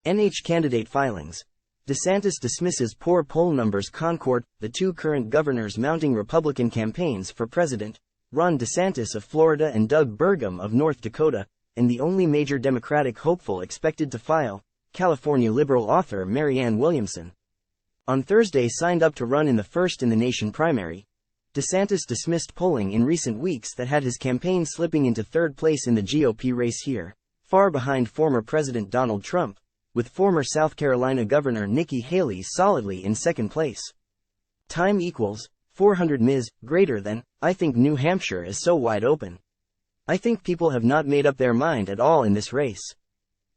NH candidate filings. DeSantis dismisses poor poll numbers. CONCORD. The two current governors mounting Republican campaigns for president, Ron DeSantis of Florida and Doug Burgum of North Dakota, and the only major Democratic hopeful expected to file, California liberal author Marianne Williamson. On Thursday signed up to run in the first-in-the-nation primary. DeSantis dismissed polling in recent weeks that had his campaign slipping into third place in the GOP race here, far behind former President Donald Trump, with former South Carolina Governor Nikki Haley solidly in second place. Time equals 400 Ms. greater than, I think New Hampshire is so wide open. I think people have not made up their mind at all in this race.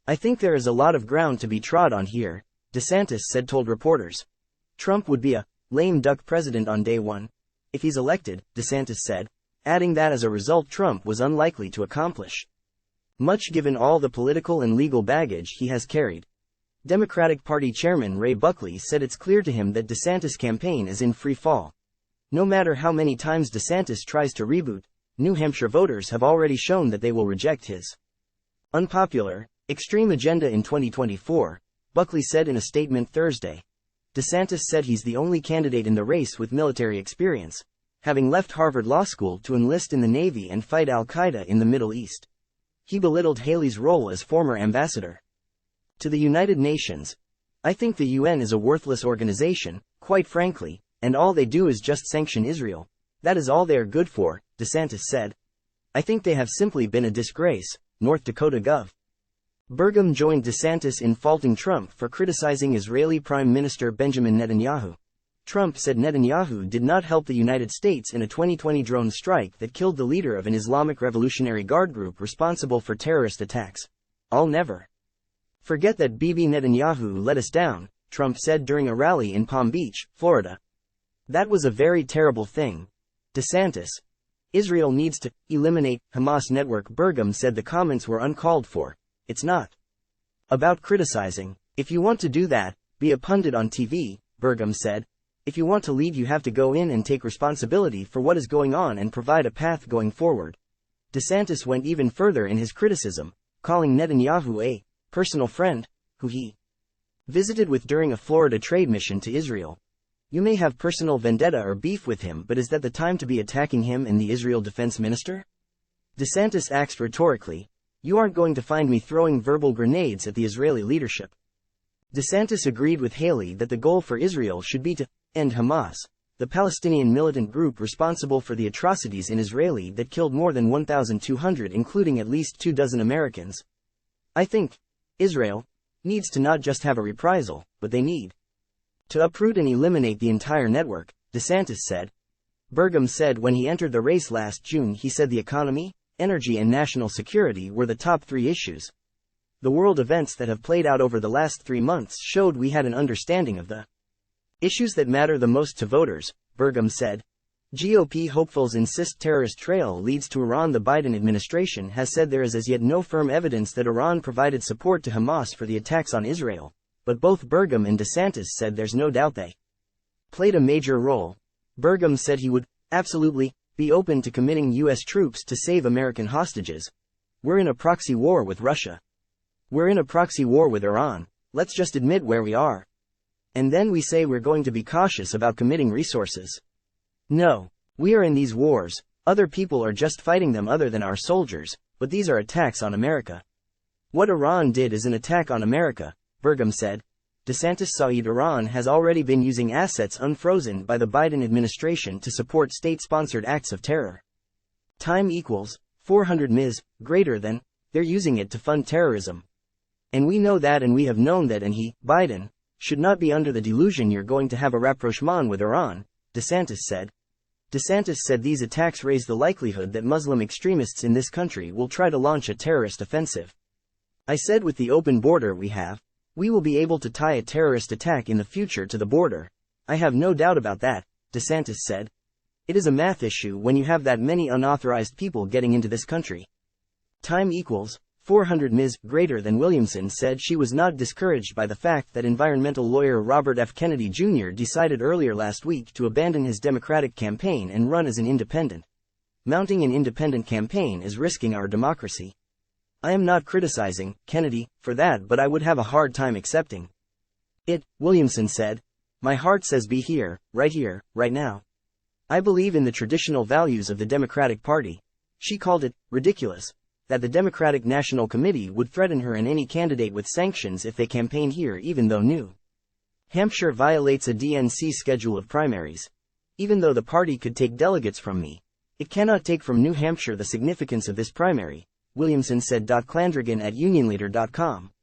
I think there is a lot of ground to be trod on here, DeSantis told reporters. Trump would be a lame duck president on day one, if he's elected, DeSantis said, adding that as a result Trump was unlikely to accomplish much given all the political and legal baggage he has carried. Democratic Party Chairman Ray Buckley said it's clear to him that DeSantis' campaign is in free fall. No matter how many times DeSantis tries to reboot, New Hampshire voters have already shown that they will reject his unpopular, extreme agenda in 2024, Buckley said in a statement Thursday. DeSantis said he's the only candidate in the race with military experience, having left Harvard Law School to enlist in the Navy and fight al-Qaeda in the Middle East. He belittled Haley's role as former ambassador to the United Nations. I think the UN is a worthless organization, quite frankly, and all they do is just sanction Israel. That is all they are good for, DeSantis said. I think they have simply been a disgrace, North Dakota Gov. Burgum joined DeSantis in faulting Trump for criticizing Israeli Prime Minister Benjamin Netanyahu. Trump said Netanyahu did not help the United States in a 2020 drone strike that killed the leader of an Islamic Revolutionary Guard group responsible for terrorist attacks. I'll never forget that Bibi Netanyahu let us down, Trump said during a rally in Palm Beach, Florida. That was a very terrible thing. DeSantis. Israel needs to eliminate Hamas network. Burgum said the comments were uncalled for. It's not about criticizing. If you want to do that, be a pundit on TV, Burgum said. If you want to lead, you have to go in and take responsibility for what is going on and provide a path going forward. DeSantis went even further in his criticism, calling Netanyahu a personal friend, who he visited with during a Florida trade mission to Israel. You may have personal vendetta or beef with him, but is that the time to be attacking him and the Israel defense minister? DeSantis asked rhetorically. You aren't going to find me throwing verbal grenades at the Israeli leadership. DeSantis agreed with Haley that the goal for Israel should be to end Hamas, the Palestinian militant group responsible for the atrocities in Israel that killed more than 1,200, including at least 24 Americans. I think Israel needs to not just have a reprisal, but they need to uproot and eliminate the entire network, DeSantis said. Burgum said when he entered the race last June, he said the economy, energy and national security were the top three issues. The world events that have played out over the last 3 months showed we had an understanding of the issues that matter the most to voters, Burgum said. GOP hopefuls insist terrorist trail leads to Iran. The Biden administration has said there is as yet no firm evidence that Iran provided support to Hamas for the attacks on Israel, but both Burgum and DeSantis said there's no doubt they played a major role. Burgum said he would absolutely be open to committing U.S. troops to save American hostages. We're in a proxy war with Russia. We're in a proxy war with Iran. Let's just admit where we are. And then we say we're going to be cautious about committing resources. No. We are in these wars. Other people are just fighting them other than our soldiers, but these are attacks on America. What Iran did is an attack on America, Burgum said. DeSantis said Iran has already been using assets unfrozen by the Biden administration to support state-sponsored acts of terror. Time equals 400 Ms. greater than, they're using it to fund terrorism. And we know that, and we have known that, and he, Biden, should not be under the delusion you're going to have a rapprochement with Iran, DeSantis said. DeSantis said these attacks raise the likelihood that Muslim extremists in this country will try to launch a terrorist offensive. I said with the open border we will be able to tie a terrorist attack in the future to the border. I have no doubt about that, DeSantis said. It is a math issue when you have that many unauthorized people getting into this country. Time equals 400 Ms. greater than. Williamson said she was not discouraged by the fact that environmental lawyer Robert F. Kennedy Jr. decided earlier last week to abandon his Democratic campaign and run as an independent. Mounting an independent campaign is risking our democracy. I am not criticizing Kennedy for that, but I would have a hard time accepting it, Williamson said. My heart says be here, right now. I believe in the traditional values of the Democratic Party. She called it ridiculous that the Democratic National Committee would threaten her and any candidate with sanctions if they campaigned here, even though New Hampshire violates a DNC schedule of primaries. Even though the party could take delegates from me, it cannot take from New Hampshire the significance of this primary, Williamson said. Clandrigan at unionleader.com.